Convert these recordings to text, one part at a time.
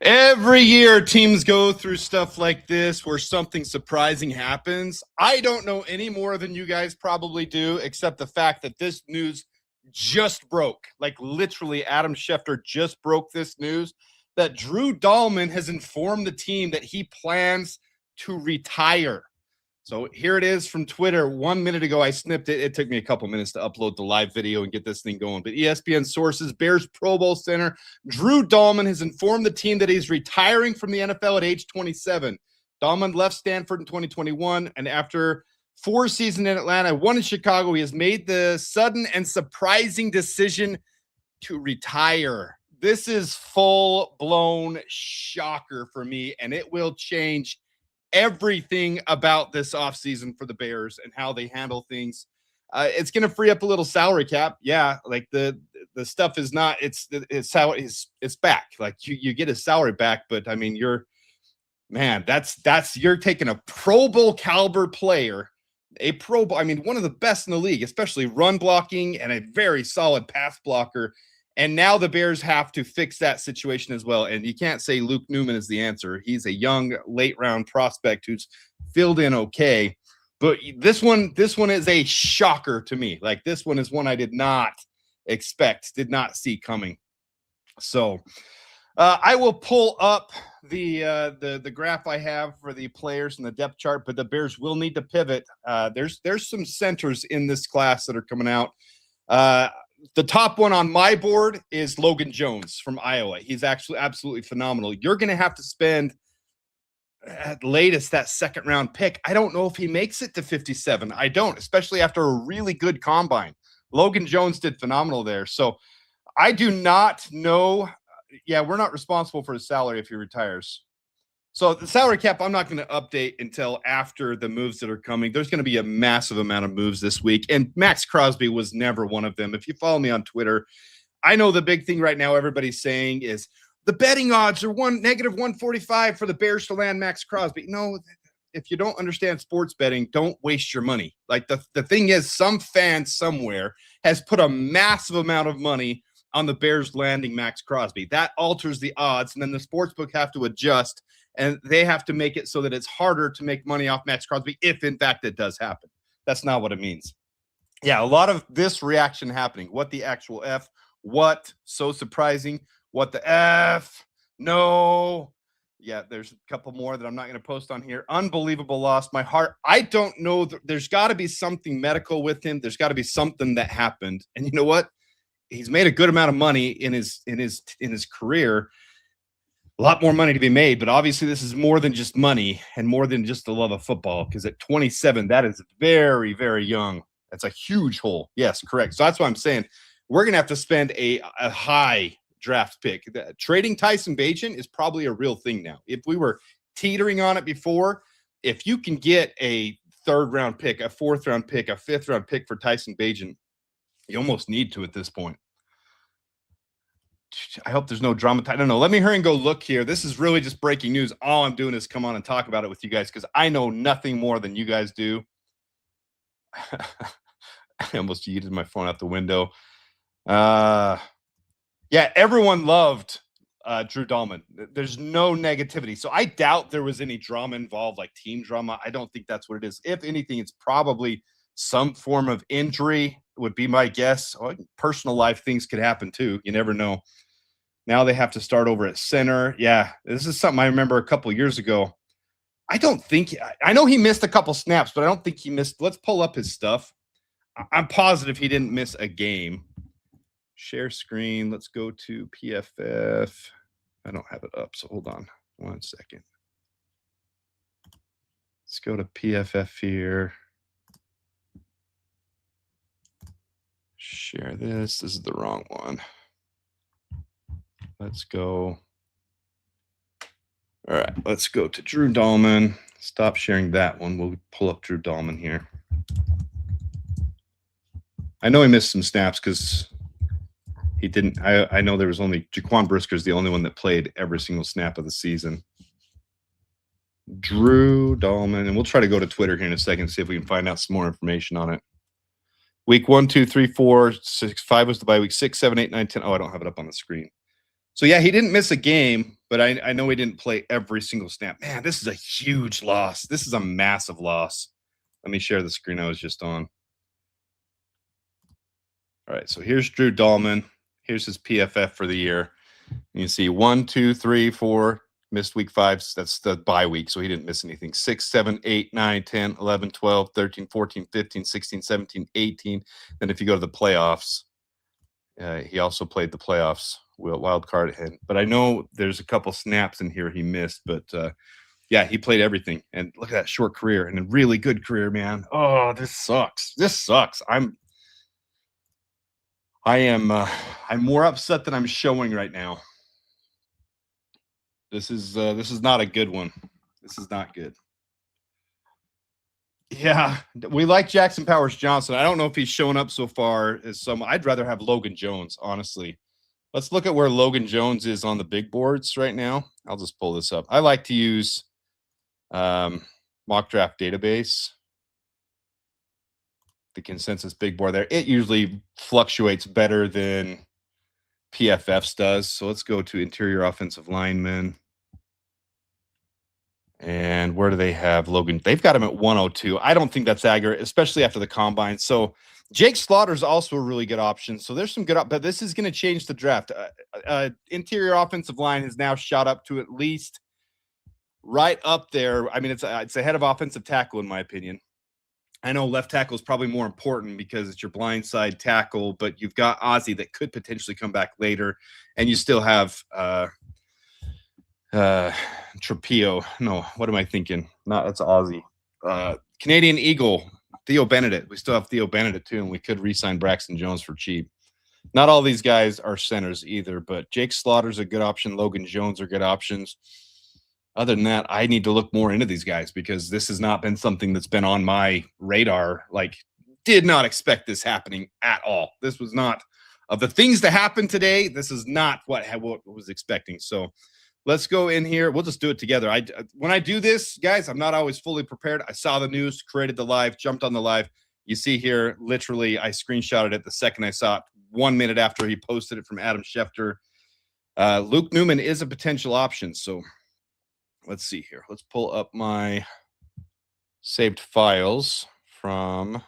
Every year, teams go through stuff like this where something surprising happens. I don't know any more than you guys probably do, except the fact that this news just broke. Like literally, Adam Schefter just broke this news that Drew Dalman has informed the team that he plans to retire. So here it is from Twitter. 1 minute ago, I snipped it. It took me a couple minutes to upload the live video and get this thing going. But ESPN sources, Bears Pro Bowl center Drew Dalman has informed the team that he's retiring from the NFL at age 27. Dalman left Stanford in 2021, and after 4 seasons in Atlanta, 1 in Chicago, he has made the sudden and surprising decision to retire. This is full-blown shocker for me, and it will change everything about this offseason for the Bears and how they handle things. It's going to free up a little salary cap. Yeah, like the stuff is not, it's back. Like you get his salary back, but I mean, you're taking a Pro Bowl caliber player, one of the best in the league, especially run blocking and a very solid pass blocker. And now the Bears have to fix that situation as well. And you can't say Luke Newman is the answer. He's a young late round prospect who's filled in okay. But this one is a shocker to me. Like this one is one I did not expect, did not see coming. So I will pull up the graph I have for the players in the depth chart, but the Bears will need to pivot. There's some centers in this class that are coming out. The top one on my board is Logan Jones from Iowa. He's actually absolutely phenomenal. You're going to have to spend at latest that second round pick. I don't know if he makes it to 57. I don't, especially after a really good combine. Logan Jones did phenomenal there. So I do not know. Yeah, we're not responsible for his salary if he retires. So the salary cap, I'm not going to update until after the moves that are coming. There's going to be a massive amount of moves this week, and Max Crosby was never one of them. If you follow me on Twitter, I know the big thing right now everybody's saying is the betting odds are -145 for the Bears to land Max Crosby. No, if you don't understand sports betting, don't waste your money. Like the thing is, some fan somewhere has put a massive amount of money on the Bears landing Max Crosby. That alters the odds, and then the sportsbook have to adjust. And they have to make it so that it's harder to make money off Max Crosby if, in fact, it does happen. That's not what it means. Yeah, a lot of this reaction happening. What the actual F? What? So surprising. What the F? No. Yeah, there's a couple more that I'm not going to post on here. Unbelievable loss. My heart. I don't know. There's got to be something medical with him. There's got to be something that happened. And you know what? He's made a good amount of money in his career. A lot more money to be made, but obviously this is more than just money and more than just the love of football, because at 27, that is very, very young. That's a huge hole. Yes, correct. So that's what I'm saying. We're going to have to spend a high draft pick. Trading Tyson Bagent is probably a real thing now. If we were teetering on it before, if you can get a 3rd round pick, a 4th round pick, a 5th round pick for Tyson Bagent, you almost need to at this point. I hope there's no drama. I don't know. Let me hurry and go look here. This is really just breaking news. All I'm doing is come on and talk about it with you guys because I know nothing more than you guys do. I almost yeeted my phone out the window. Yeah, everyone loved Drew Dalman. There's no negativity. So I doubt there was any drama involved, like team drama. I don't think that's what it is. If anything, it's probably some form of injury would be my guess. Personal life things could happen too. You never know. Now they have to start over at center. Yeah, this is something I remember a couple years ago. I know he missed a couple snaps, but I don't think he missed. Let's pull up his stuff. I'm positive he didn't miss a game. Share screen. Let's go to PFF. I don't have it up, so hold on 1 second. Let's go to PFF here. Share this. This is the wrong one. Let's go. All right, let's go to Drew Dalman. Stop sharing that one. We'll pull up Drew Dalman here. I know he missed some snaps because he didn't. I know there was only Jaquan Brisker's the only one that played every single snap of the season. Drew Dalman, and we'll try to go to Twitter here in a second and see if we can find out some more information on it. Week 1, 2, 3, 4, 6, 5 was the bye week. 6, 7, 8, 9, 10. Oh, I don't have it up on the screen. So yeah, he didn't miss a game. but I know he didn't play every single snap. Man, this is a huge loss. This is a massive loss. Let me share the screen I was just on. All right, so here's Drew Dalman. Here's his PFF for the year. You can see 1, 2, 3, 4, missed week 5. That's the bye week, so he didn't miss anything. 6, 7, 8, 9, 10, 11, 12, 13, 14, 15, 16, 17, 18. Then if you go to the playoffs, he also played the playoffs, wild card. But I know there's a couple snaps in here he missed, but yeah, he played everything. And look at that short career and a really good career, man. Oh, this sucks. This sucks. I'm more upset than I'm showing right now. This is not a good one. This is not good. Yeah, we like Jackson Powers Johnson. I don't know if he's showing up so far as some. I'd rather have Logan Jones, honestly. Let's look at where Logan Jones is on the big boards right now. I'll just pull this up. I like to use mock draft database, the consensus big board there. It usually fluctuates better than PFF's does. So let's go to interior offensive linemen. And where do they have Logan? They've got him at 102. I don't think that's accurate, especially after the combine. So Jake Slaughter is also a really good option. So there's some good, but this is going to change the draft. Interior offensive line has now shot up to at least right up there. I mean, it's ahead of offensive tackle in my opinion. I know left tackle is probably more important because it's your blindside tackle, but you've got Ozzie that could potentially come back later, and you still have Trapio. No, what am I thinking? No, that's Ozzie. Canadian Eagle, Theo Benedict. We still have Theo Benedict too, and we could re-sign Braxton Jones for cheap. Not all these guys are centers either, but Jake Slaughter's a good option. Logan Jones are good options. Other than that, I need to look more into these guys because this has not been something that's been on my radar. Like, did not expect this happening at all. This was not of the things that happened today. This is not what was expecting. So let's go in here. We'll just do it together. When I do this, guys, I'm not always fully prepared. I saw the news, created the live, jumped on the live. You see here, literally, I screenshotted it the second I saw it. 1 minute after he posted it from Adam Schefter. Luke Newman is a potential option. So let's see here. Let's pull up my saved files from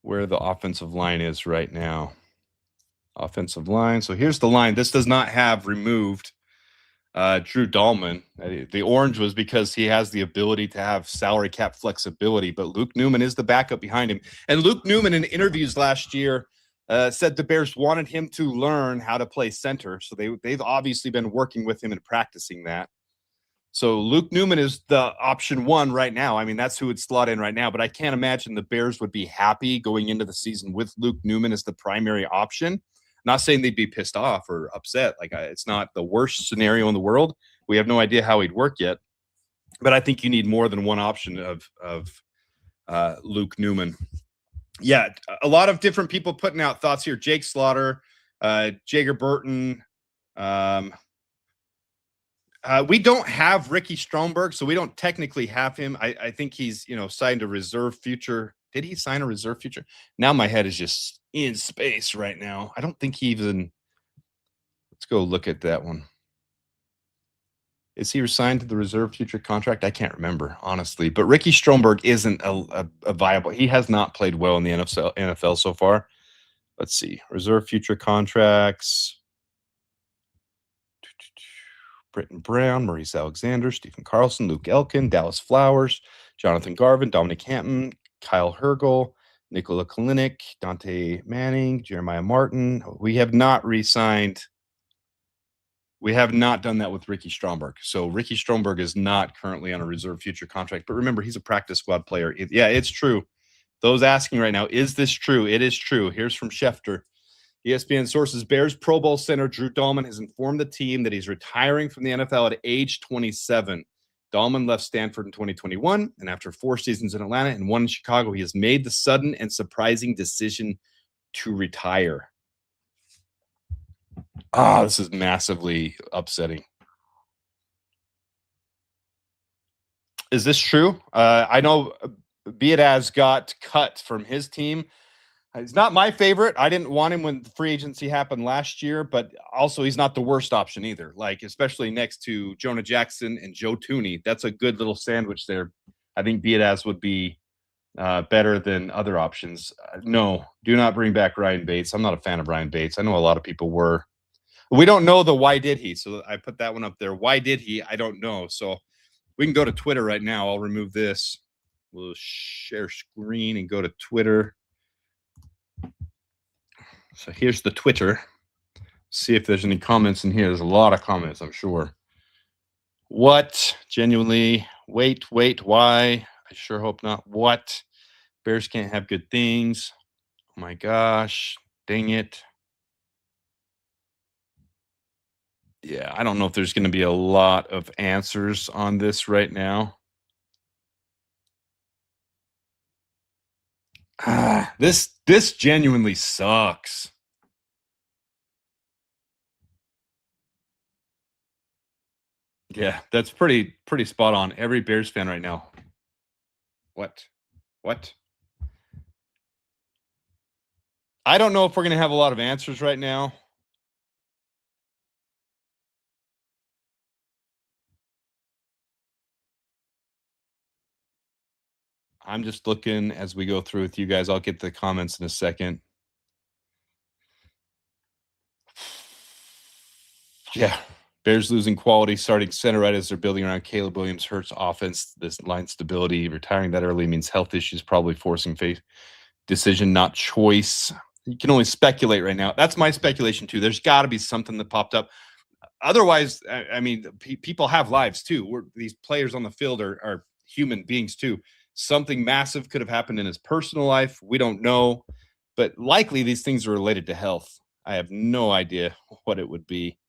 where the offensive line is right now. Offensive line. So here's the line. This does not have removed Drew Dalman. The orange was because he has the ability to have salary cap flexibility, but Luke Newman is the backup behind him. And Luke Newman in interviews last year said the Bears wanted him to learn how to play center. So they've obviously been working with him and practicing that. So Luke Newman is the option one right now. I mean, that's who would slot in right now, but I can't imagine the Bears would be happy going into the season with Luke Newman as the primary option. Not saying they'd be pissed off or upset. Like, it's not the worst scenario in the world. We have no idea how he'd work yet, but I think you need more than one option of Luke Newman. Yeah, a lot of different people putting out thoughts here. Jake Slaughter, Jager Burton. We don't have Ricky Stromberg, so we don't technically have him. I think he's, signed a reserve future. Did he sign a reserve future? Now my head is just in space right now. I don't think he even. Let's go look at that one. Is he resigned to the reserve future contract? I can't remember, honestly. But Ricky Stromberg isn't a viable. He has not played well in the NFL so far. Let's see. Reserve future contracts. Britton Brown, Maurice Alexander, Stephen Carlson, Luke Elkin, Dallas Flowers, Jonathan Garvin, Dominic Hampton, Kyle Hergel, Nikola Kalinick, Dante Manning, Jeremiah Martin. We have not re-signed. We have not done that with Ricky Stromberg. So Ricky Stromberg is not currently on a reserve future contract. But remember, he's a practice squad player. Yeah, it's true. Those asking right now, is this true? It is true. Here's from Schefter. ESPN sources, Bears Pro Bowl center Drew Dalman has informed the team that he's retiring from the NFL at age 27. Dalman left Stanford in 2021, and after 4 seasons in Atlanta and 1 in Chicago, he has made the sudden and surprising decision to retire. This is massively upsetting. Is this true? I know Biadasz got cut from his team. He's not my favorite. I didn't want him when free agency happened last year, but also he's not the worst option either. Like, especially next to Jonah Jackson and Joe Tooney. That's a good little sandwich there. I think Biadasz would be better than other options. No, do not bring back Ryan Bates. I'm not a fan of Ryan Bates. I know a lot of people were. We don't know the why did he. So I put that one up there. Why did he? I don't know. So we can go to Twitter right now. I'll remove this. We'll share screen and go to Twitter. So here's the Twitter. See if there's any comments in here. There's a lot of comments, I'm sure. What? Genuinely? Wait, why? I sure hope not. What? Bears can't have good things. Oh my gosh. Dang it. Yeah, I don't know if there's going to be a lot of answers on this right now. This genuinely sucks. Yeah, that's pretty spot on. Every Bears fan right now. What? I don't know if we're going to have a lot of answers right now. I'm just looking as we go through with you guys. I'll get the comments in a second. Yeah. Bears losing quality starting center right as they're building around Caleb Williams hurts offense. This line stability. Retiring that early means health issues, probably forcing face decision, not choice. You can only speculate right now. That's my speculation too. There's got to be something that popped up. Otherwise, I mean, people have lives too. These players on the field are human beings too. Something massive could have happened in his personal life. We don't know, but likely these things are related to health. I have no idea what it would be.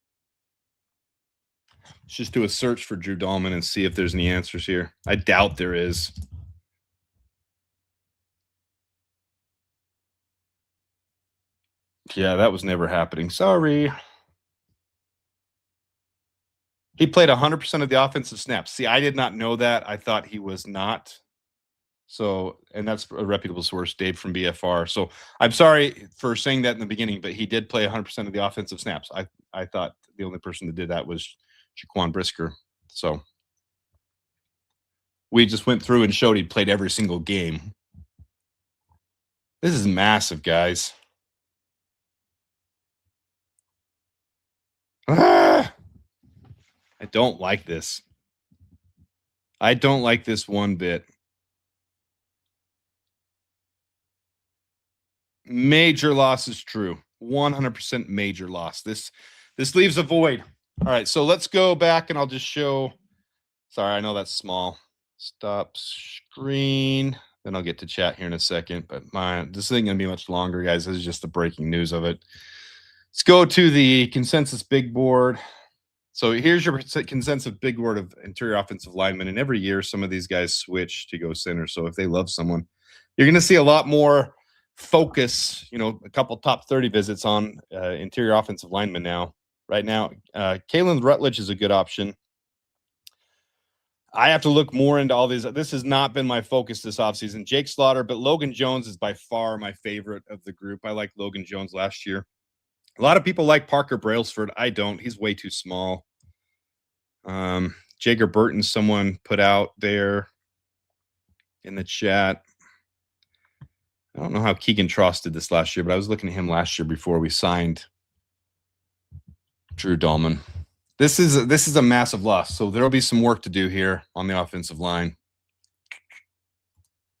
Let's just do a search for Drew Dalman and see if there's any answers here. I doubt there is. Yeah, that was never happening. Sorry. He played 100% of the offensive snaps. See, I did not know that. I thought he was not. So, and that's a reputable source, Dave from BFR. So I'm sorry for saying that in the beginning, but he did play 100% of the offensive snaps. I thought the only person that did that was Jaquan Brisker. So we just went through and showed he played every single game. This is massive, guys. I don't like this. I don't like this one bit. Major loss is true. 100% major loss. This leaves a void. All right, so let's go back and I'll just show. Sorry, I know that's small. Stop screen. Then I'll get to chat here in a second. But this isn't going to be much longer, guys. This is just the breaking news of it. Let's go to the consensus big board. So here's your consensus big board of interior offensive linemen. And every year, some of these guys switch to go center. So if they love someone, you're going to see a lot more focus, a couple top 30 visits on interior offensive linemen now. Right now, Kalen Rutledge is a good option. I have to look more into all these. This has not been my focus this offseason. Jake Slaughter, but Logan Jones is by far my favorite of the group. I liked Logan Jones last year. A lot of people like Parker Brailsford. I don't. He's way too small. Jager Burton, someone put out there in the chat. I don't know how Keegan Trost did this last year, but I was looking at him last year before we signed Drew Dalman. This is a massive loss, so there'll be some work to do here on the offensive line.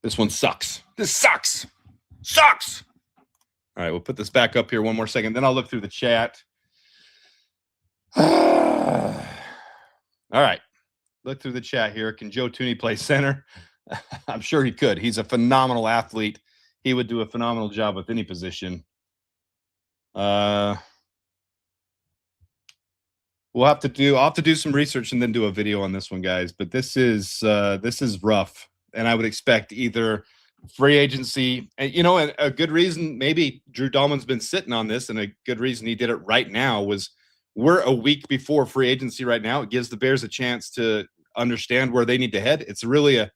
This one sucks. This sucks. Sucks. All right, we'll put this back up here one more second. Then I'll look through the chat. All right. Look through the chat here. Can Joe Tooney play center? I'm sure he could. He's a phenomenal athlete. He would do a phenomenal job with any position. I'll have to do some research and then do a video on this one, guys. But this is rough. And I would expect either free agency, and a good reason maybe Drew Dalman's been sitting on this, and a good reason he did it right now was we're a week before free agency right now. It gives the Bears a chance to understand where they need to head. It's really a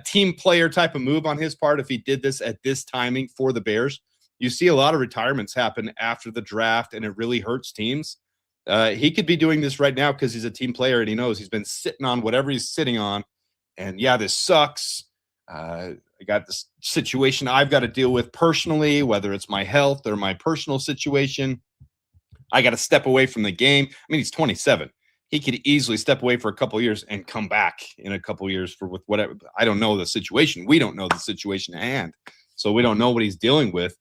team player type of move on his part if he did this at this timing for the Bears. you see a lot of retirements happen after the draft, and it really hurts teams. He could be doing this right now because he's a team player and he knows he's been sitting on whatever he's sitting on. And yeah, this sucks. I got this situation I've got to deal with personally, whether it's my health or my personal situation. I got to step away from the game. I mean, he's 27. He could easily step away for a couple of years and come back in a couple of years for with whatever. I don't know the situation. We don't know the situation at hand, so we don't know what he's dealing with.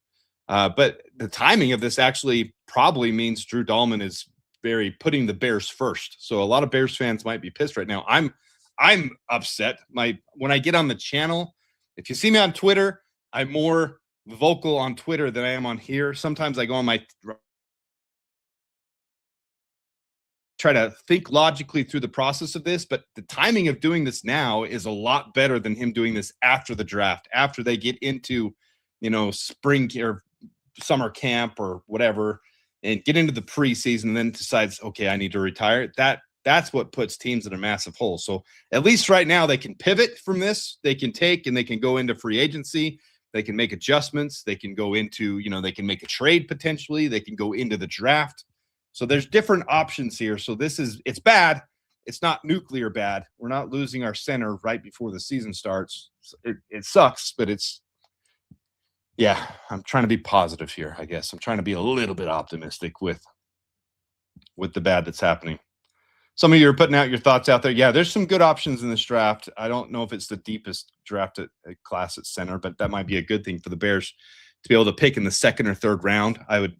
But the timing of this actually probably means Drew Dalman is very putting the Bears first. So a lot of Bears fans might be pissed right now. I'm upset. When I get on the channel, if you see me on Twitter, I'm more vocal on Twitter than I am on here. Sometimes I go on my try to think logically through the process of this, but the timing of doing this now is a lot better than him doing this after the draft, after they get into, spring or summer camp or whatever, and get into the preseason and then decides, okay, I need to retire. That's what puts teams in a massive hole. So at least right now they can pivot from this. They can take and they can go into free agency. They can make adjustments. They can go into, they can make a trade potentially. They can go into the draft. So there's different options here. So it's bad. It's not nuclear bad. We're not losing our center right before the season starts. It sucks, but I'm trying to be positive here, I guess. I'm trying to be a little bit optimistic with the bad that's happening. Some of you are putting out your thoughts out there. Yeah, there's some good options in this draft. I don't know if it's the deepest draft class at center, but that might be a good thing for the Bears to be able to pick in the second or third round. I would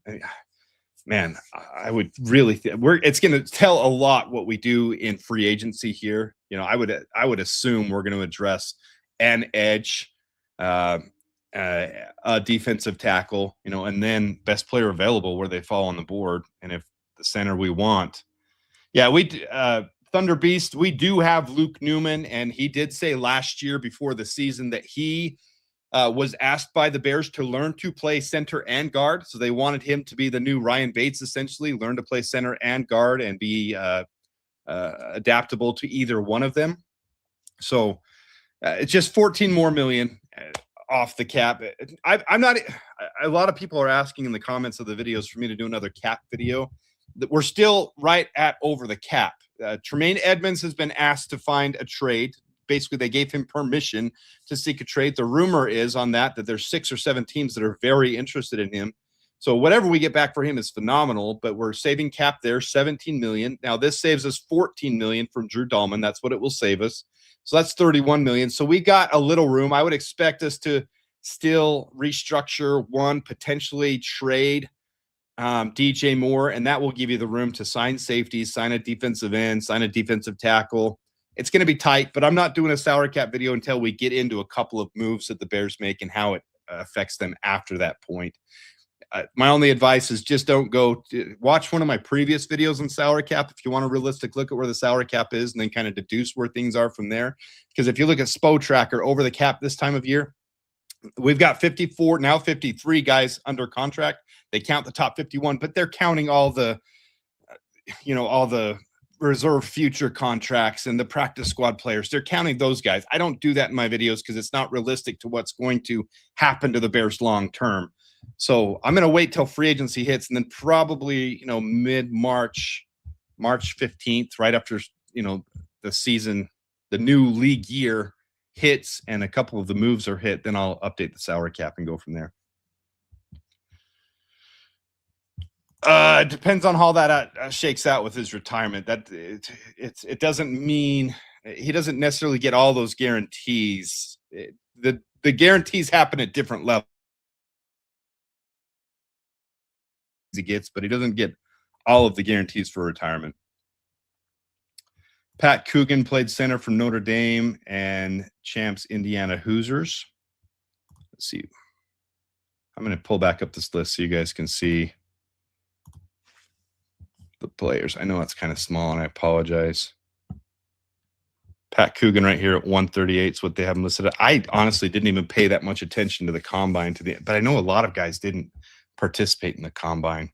really it's going to tell a lot what we do in free agency here. I would assume we're going to address an edge, a defensive tackle, and then best player available where they fall on the board. And if the center we want, Thunder Beast, we do have Luke Newman, and he did say last year before the season that he was asked by the Bears to learn to play center and guard. So they wanted him to be the new Ryan Bates, essentially, learn to play center and guard and be adaptable to either one of them. So it's just 14 more million off the cap. I'm not. A lot of people are asking in the comments of the videos for me to do another cap video. That we're still right at over the cap. Tremaine Edmonds has been asked to find a trade. Basically, they gave him permission to seek a trade. The rumor is on that there's 6 or 7 teams that are very interested in him. So whatever we get back for him is phenomenal, but we're saving cap there, 17 million. Now this saves us 14 million from Drew Dalman. That's what it will save us. So that's 31 million. So we got a little room. I would expect us to still restructure one, potentially trade DJ Moore, and that will give you the room to sign safeties, sign a defensive end, sign a defensive tackle. It's going to be tight, but I'm not doing a salary cap video until we get into a couple of moves that the Bears make and how it affects them after that point. My only advice is just don't go watch one of my previous videos on salary cap if you want a realistic look at where the salary cap is and then kind of deduce where things are from there. Because if you look at SPO Tracker over the cap this time of year, we've got 54, now 53 guys under contract. They count the top 51, but they're counting all the, all the reserve future contracts and the practice squad players. They're counting those guys. I don't do that in my videos because it's not realistic to what's going to happen to the Bears long term. So I'm going to wait till free agency hits and then probably, mid-March, March 15th, right after, the season, the new league year hits and a couple of the moves are hit, then I'll update the salary cap and go from there. It depends on how that shakes out with his retirement. That it doesn't mean he doesn't necessarily get all those guarantees. The guarantees happen at different levels. He gets, but he doesn't get all of the guarantees for retirement. Pat Coogan played center for Notre Dame and champs Indiana Hoosiers. Let's see. I'm going to pull back up this list so you guys can see the players. I know it's kind of small, and I apologize. Pat Coogan right here at 138 is what they have him listed at. I honestly didn't even pay that much attention to the combine but I know a lot of guys didn't participate in the combine.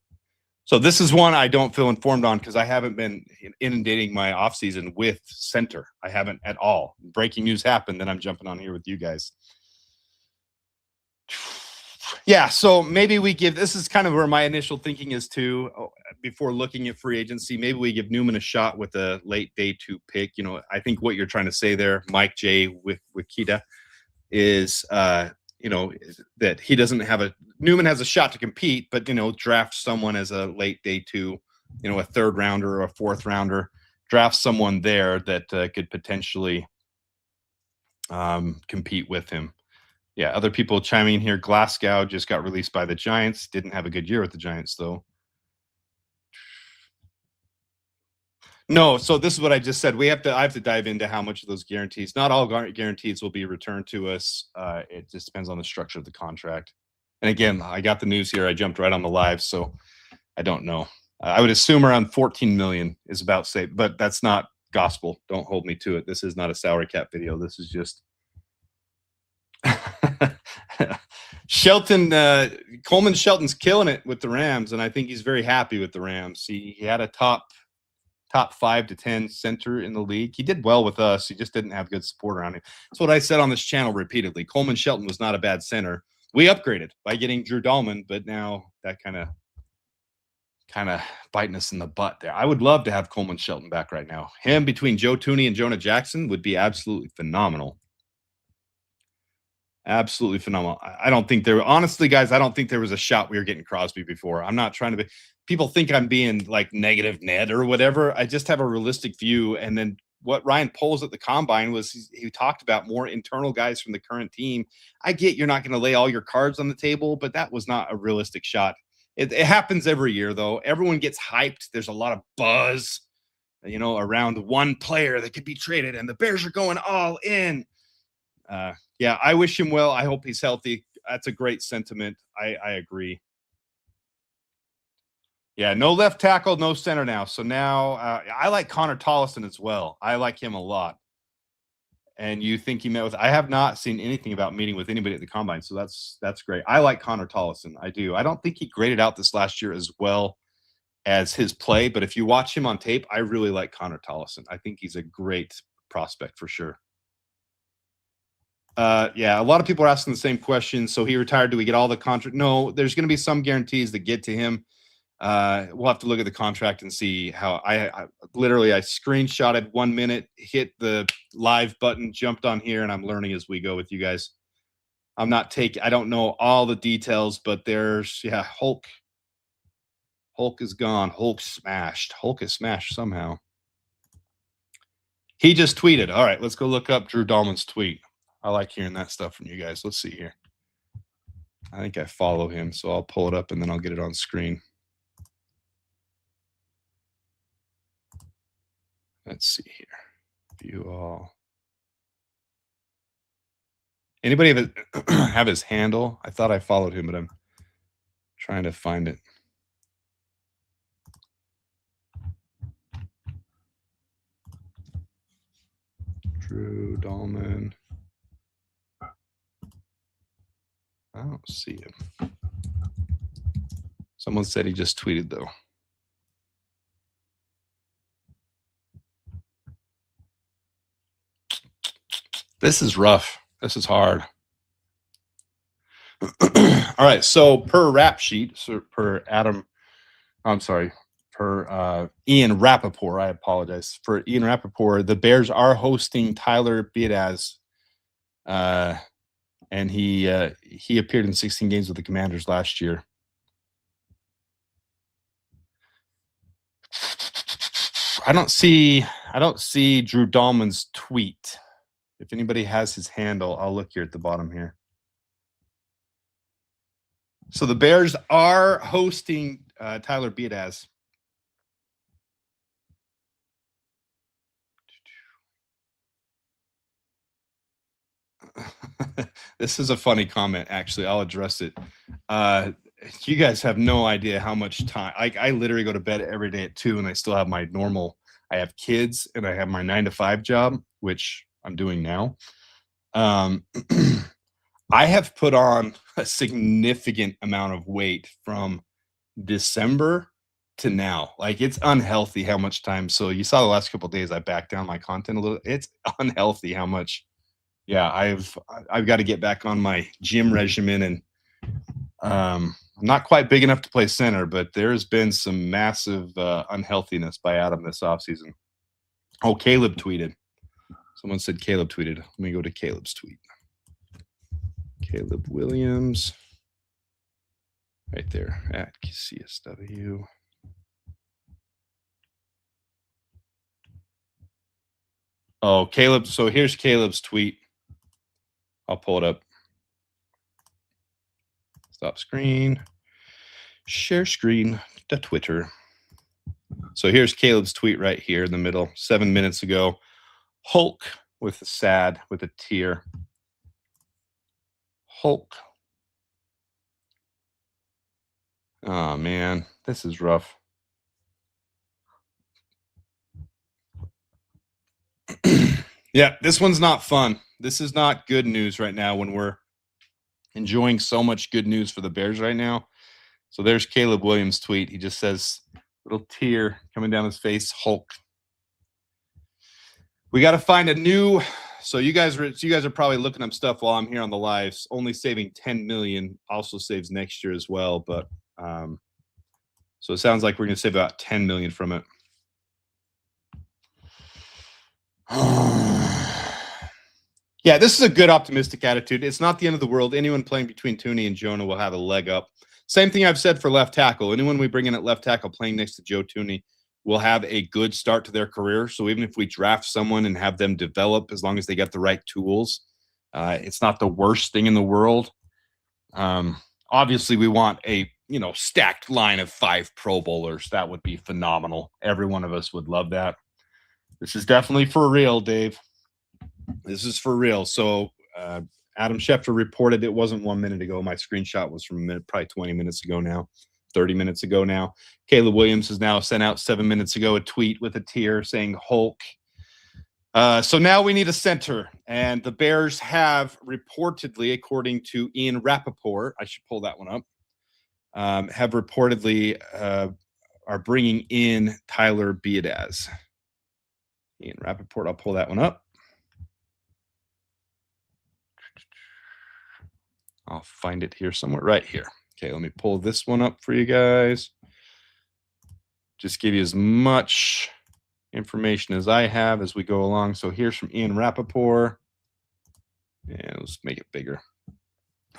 So this is one I don't feel informed on because I haven't been inundating my offseason with center. I haven't at all. Breaking news happened, then I'm jumping on here with you guys. Yeah, so maybe we give this is kind of where my initial thinking is too. Before looking at free agency, maybe we give Newman a shot with a late day 2 pick. I think what you're trying to say there, Mike J with Kita, is that he doesn't have Newman has a shot to compete, but draft someone as a late day 2, a third rounder or a fourth rounder, draft someone there that could potentially compete with him. Yeah, other people chiming in here. Glasgow just got released by the Giants. Didn't have a good year with the Giants, though. No, so this is what I just said. I have to dive into how much of those guarantees. Not all guarantees will be returned to us. It just depends on the structure of the contract. And again, I got the news here. I jumped right on the live, so I don't know. I would assume around 14 million is about safe, but that's not gospel. Don't hold me to it. This is not a salary cap video. This is just Coleman Shelton's killing it with the Rams, and I think he's very happy with the Rams. He had a top 5 to 10 center in the league. He did well with us. He just didn't have good support around him. That's what I said on this channel repeatedly. Coleman Shelton was not a bad center. We upgraded by getting Drew Dalman, but now that kind of biting us in the butt there. I would love to have Coleman Shelton back right now. Him between Joe Tooney and Jonah Jackson would be absolutely phenomenal. Absolutely phenomenal. I don't think honestly, guys, I don't think there was a shot we were getting Crosby before. I'm not trying to be, people think I'm being like negative Ned or whatever. I just have a realistic view. And then what Ryan Poles at the combine was, he talked about more internal guys from the current team. I get you're not going to lay all your cards on the table, but that was not a realistic shot. It happens every year, though. Everyone gets hyped. There's a lot of buzz, around one player that could be traded, and the Bears are going all in. Yeah, I wish him well. I hope he's healthy. That's a great sentiment. I agree. Yeah, no left tackle, no center now. So now I like Connor Tollison as well. I like him a lot. And you think he met with? I have not seen anything about meeting with anybody at the combine, so that's great. I like Connor Tollison. I do. I don't think he graded out this last year as well as his play, but if you watch him on tape, I really like Connor Tollison. I think he's a great prospect for sure. Yeah, a lot of people are asking the same question. So he retired. Do we get all the contract? No, there's going to be some guarantees that get to him. We'll have to look at the contract and see how I literally screenshotted 1 minute, hit the live button, jumped on here, and I'm learning as we go with you guys. I don't know all the details, but there's Hulk is gone. Hulk is smashed somehow. He just tweeted. All right, let's go look up Drew Dalman's tweet. I like hearing that stuff from you guys. Let's see here. I think I follow him, so I'll pull it up and then I'll get it on screen. Let's see here. View all. Anybody have his handle? I thought I followed him, but I'm trying to find it. Drew Dalman. I don't see him. Someone said he just tweeted, though. This is rough. This is hard. All right. So per rap sheet, per Ian Rappaport, I apologize. For Ian Rappaport, the Bears are hosting Tyler Biadasz. And he appeared in 16 games with the Commanders last year. I don't see Drew Dalman's tweet. If anybody has his handle, I'll look here at the bottom here. So the Bears are hosting Tyler Biadasz. This is a funny comment, actually. I'll address it. You guys have no idea how much time. I literally go to bed every day at 2, and I still have my normal. I have kids, and I have my 9-to-5 job, which I'm doing now. I have put on a significant amount of weight from December to now. Like, it's unhealthy how much time. So you saw the last couple of days I backed down my content a little. It's unhealthy how much. Yeah, I've got to get back on my gym regimen and Not quite big enough to play center, but there's been some massive unhealthiness by Adam this offseason. Oh, Caleb tweeted. Someone said Caleb tweeted. Let me go to Caleb's tweet. Caleb Williams. Right there at CSW. Oh, Caleb. So here's Caleb's tweet. I'll pull it up. Stop screen. Share screen to Twitter. So here's Caleb's tweet right here in the middle, 7 minutes ago. Hulk with a sad, with a tear. Hulk. Oh, man. This is rough. Yeah, this one's not fun. This is not good news right now when we're enjoying so much good news for the Bears right now. So there's Caleb Williams' tweet. He just says, little tear coming down his face, Hulk. We got to find a new. So you guys are probably looking up stuff while I'm here on the lives. Only saving 10 million also saves next year as well. But so it sounds like we're going to save about 10 million from it. Yeah, this is a good optimistic attitude. It's not the end of the world. Anyone playing between Tooney and Jonah will have a leg up. Same thing I've said for left tackle. Anyone we bring in at left tackle playing next to Joe Tooney will have a good start to their career. So even if we draft someone and have them develop, as long as they get the right tools, it's not the worst thing in the world. Obviously, we want a stacked line of 5 Pro Bowlers. That would be phenomenal. Every one of us would love that. This is definitely for real, Dave. This is for real. So Adam Schefter reported it wasn't 1 minute ago. My screenshot was from probably 20 minutes ago now, 30 minutes ago now. Caleb Williams has now sent out 7 minutes ago a tweet with a tear saying Hulk. So now we need a center. And the Bears have reportedly, according to Ian Rappaport, I should pull that one up, have reportedly are bringing in Tyler Biadasz. Ian Rappaport, I'll pull that one up. I'll find it here somewhere, right here. Okay, let me pull this one up for you guys. Just give you as much information as I have as we go along. So here's from Ian Rappaport. And let's make it bigger.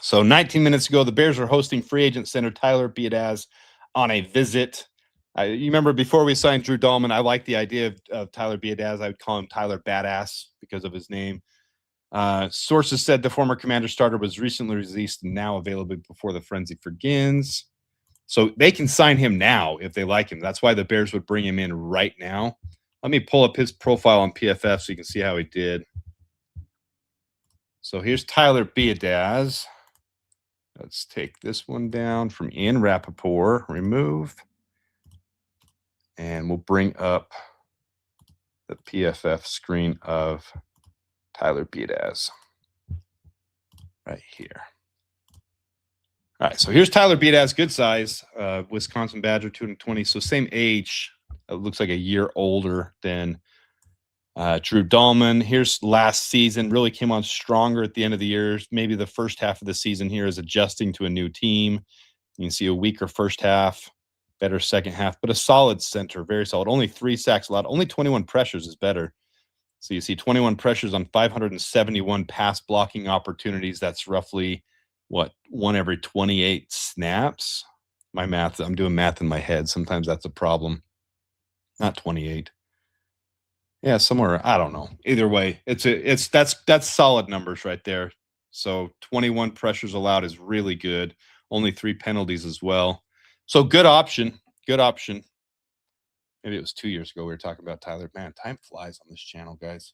So 19 minutes ago, the Bears are hosting free agent center Tyler Biadasz on a visit. You remember before we signed Drew Dalman, I liked the idea of Tyler Biadasz. I would call him Tyler Badass because of his name. Sources said the former Commander starter was recently released and now available before the frenzy begins. So they can sign him now if they like him. That's why the Bears would bring him in right now. Let me pull up his profile on PFF so you can see how he did. So here's Tyler Biadasz. Let's take this one down from Ian Rappaport. Remove. And we'll bring up the PFF screen of Tyler Biadasz right here. All right, so here's Tyler Biadasz, good size, Wisconsin Badger, 220, so same age. It looks like a year older than Drew Dalman. Here's last season, really came on stronger at the end of the year. Maybe the first half of the season here is adjusting to a new team. You can see a weaker first half, better second half, but a solid center, very solid. Only 3 sacks allowed, only 21 pressures is better. So you see 21 pressures on 571 pass blocking opportunities. That's roughly, what, 1 every 28 snaps? My math, I'm doing math in my head. Sometimes that's a problem. Not 28. Yeah, somewhere, I don't know. Either way, that's solid numbers right there. So 21 pressures allowed is really good. Only 3 penalties as well. So good option. Good option. Maybe it was 2 years ago we were talking about Tyler. Man, time flies on this channel, guys.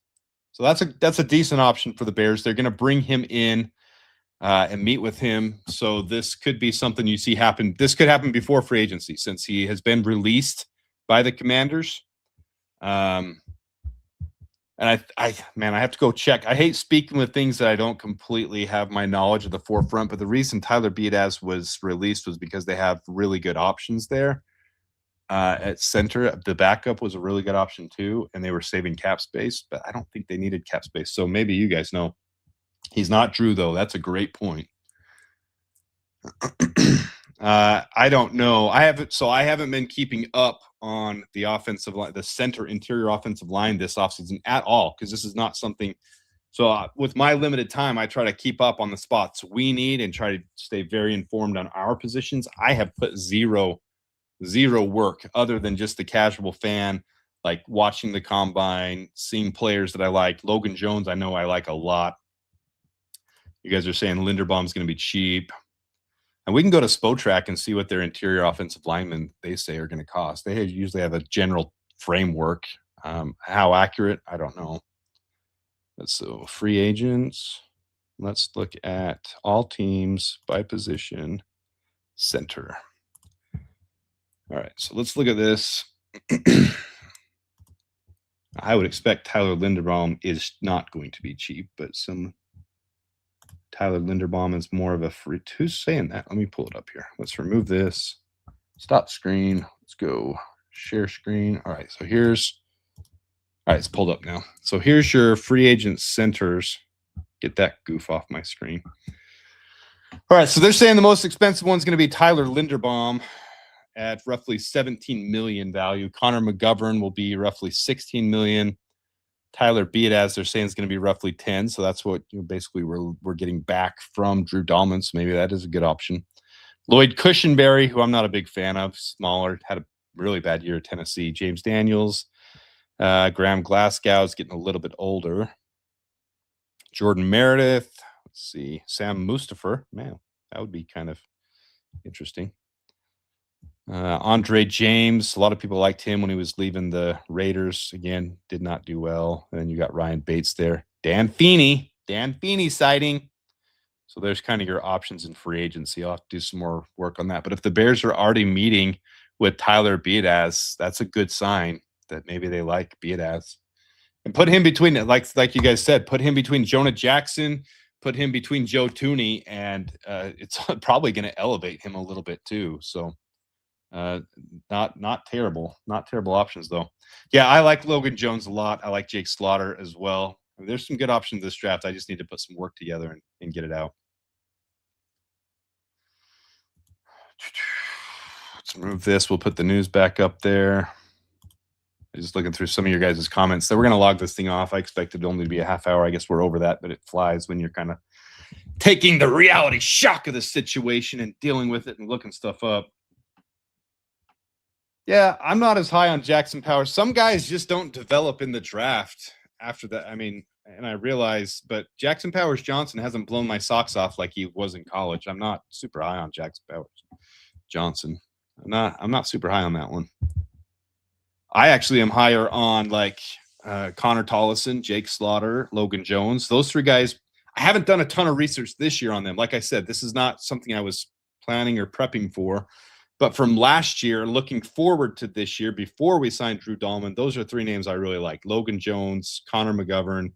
So that's a decent option for the Bears. They're going to bring him in and meet with him. So this could be something you see happen. This could happen before free agency since he has been released by the Commanders. And I have to go check. I hate speaking with things that I don't completely have my knowledge at the forefront. But the reason Tyler Biadasz was released was because they have really good options there. At center, the backup was a really good option too, and they were saving cap space, but I don't think they needed cap space. So maybe you guys know. He's not Drew, though. That's a great point. I don't know. I haven't been keeping up on the offensive line, the center interior offensive line this offseason at all, because this is not something. So with my limited time, I try to keep up on the spots we need and try to stay very informed on our positions. I have put zero work other than just the casual fan, like watching the combine, seeing players that I like. Logan Jones, I know I like a lot. You guys are saying Linderbaum's going to be cheap. And we can go to Spotrac and see what their interior offensive linemen they say are going to cost. They usually have a general framework. How accurate, I don't know. So free agents. Let's look at all teams by position, center. All right, so let's look at this. I would expect Tyler Linderbaum is not going to be cheap, but Tyler Linderbaum is more of a free. Who's saying that? Let me pull it up here. Let's remove this. Stop screen. Let's go share screen. All right, so here's. All right, it's pulled up now. So here's your free agent centers. Get that goof off my screen. All right, so they're saying the most expensive one's going to be Tyler Linderbaum at roughly $17 million value. Connor McGovern will be roughly $16 million. Tyler Biadasz, they're saying is going to be roughly 10. So that's what basically we're getting back from Drew Dalman. So maybe that is a good option. Lloyd Cushenberry, who I'm not a big fan of, smaller, had a really bad year at Tennessee. James Daniels, Graham Glasgow is getting a little bit older. Jordan Meredith. Let's see. Sam Mustipher. Man, that would be kind of interesting. Andre James. A lot of people liked him when he was leaving the Raiders. Again, did not do well. And then you got Ryan Bates there. Dan Feeney sighting. So there's kind of your options in free agency. I'll have to do some more work on that. But if the Bears are already meeting with Tyler Biadasz, that's a good sign that maybe they like Biadasz. And put him between, like you guys said, put him between Jonah Jackson, put him between Joe Thuney, and it's probably going to elevate him a little bit too. So not terrible options though. Yeah, I like Logan Jones a lot. I like Jake Slaughter as well. I mean, there's some good options this draft. I just need to put some work together and get it out. Let's move this. We'll put the news back up there. Just looking through some of your guys' comments. So we're going to log this thing off. I expect it only to be a half hour. I guess we're over that, but it flies when you're kind of taking the reality shock of the situation and dealing with it and looking stuff up. Yeah, I'm not as high on Jackson Powers. Some guys just don't develop in the draft after that. I mean, and I realize, but Jackson Powers Johnson hasn't blown my socks off like he was in college. I'm not super high on Jackson Powers Johnson. I'm not super high on that one. I actually am higher on like Connor Tollison, Jake Slaughter, Logan Jones. Those three guys, I haven't done a ton of research this year on them. Like I said, this is not something I was planning or prepping for. But from last year, looking forward to this year, before we signed Drew Dalman, those are three names I really like. Logan Jones, Connor McGovern,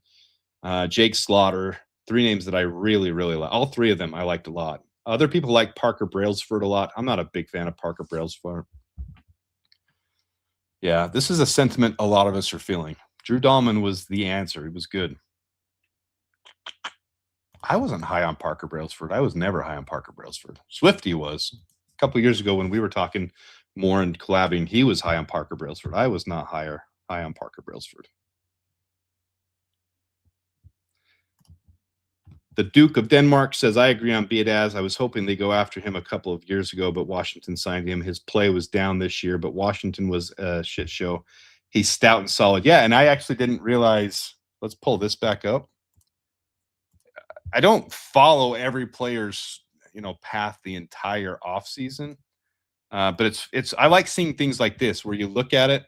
Jake Slaughter, three names that I really, really like. All three of them I liked a lot. Other people like Parker Brailsford a lot. I'm not a big fan of Parker Brailsford. Yeah, this is a sentiment a lot of us are feeling. Drew Dalman was the answer. He was good. I wasn't high on Parker Brailsford. I was never high on Parker Brailsford. Swifty was. A couple of years ago when we were talking more and collabing, he was high on Parker Brailsford. I was not high on Parker Brailsford. The Duke of Denmark says, I agree on Biadasz. I was hoping they go after him a couple of years ago, but Washington signed him. His play was down this year, but Washington was a shit show. He's stout and solid. Yeah, and I actually didn't realize. Let's pull this back up. I don't follow every player's path the entire offseason. But it's I like seeing things like this where you look at it.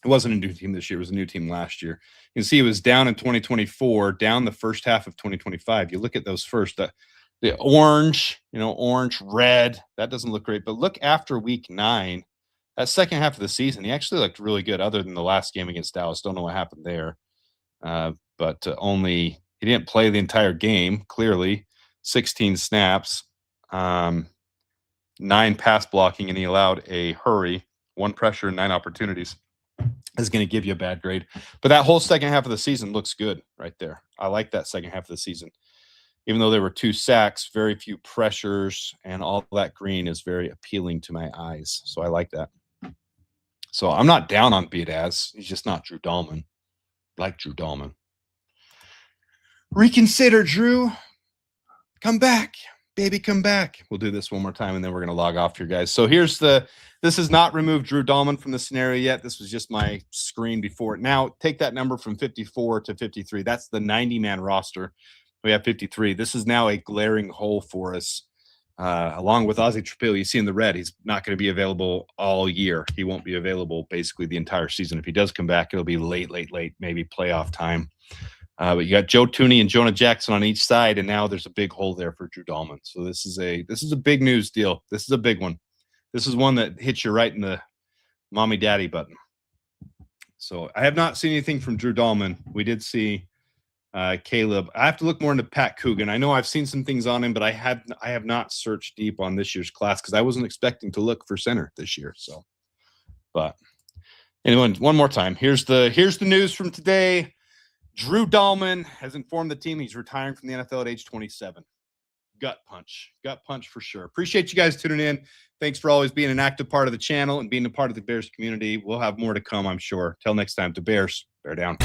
It wasn't a new team this year. It was a new team last year. You can see it was down in 2024, down the first half of 2025. You look at those first, the orange, orange, red, that doesn't look great. But look after week 9, that second half of the season, he actually looked really good other than the last game against Dallas. Don't know what happened there. But he didn't play the entire game, clearly. 16 snaps, 9 pass blocking, and he allowed a hurry, 1 pressure, and 9 opportunities. Is going to give you a bad grade. But that whole second half of the season looks good right there. I like that second half of the season. Even though there were 2 sacks, very few pressures, and all that green is very appealing to my eyes. So I like that. So I'm not down on Biadasz. He's just not Drew Dalman. Like Drew Dalman. Reconsider, Drew. Come back. Baby, come back. We'll do this one more time, and then we're going to log off here, guys. So here's this has not removed Drew Dalman from the scenario yet. This was just my screen before it. Now, take that number from 54 to 53. That's the 90-man roster. We have 53. This is now a glaring hole for us. Along with Ozzie Trapil, you see in the red, he's not going to be available all year. He won't be available basically the entire season. If he does come back, it'll be late, maybe playoff time. But you got Joe Tooney and Jonah Jackson on each side, and now there's a big hole there for Drew Dalman. So this is a big news deal. This is a big one. This is one that hits you right in the mommy daddy button. So I have not seen anything from Drew Dalman. We did see Caleb. I have to look more into Pat Coogan. I know I've seen some things on him, but I have not searched deep on this year's class because I wasn't expecting to look for center this year. So, but anyway, one more time. Here's the news from today. Drew Dalman has informed the team he's retiring from the NFL at age 27. Gut punch for sure. Appreciate you guys tuning in. Thanks for always being an active part of the channel and being a part of the Bears community. We'll have more to come, I'm sure. Till next time, to Bears, bear down.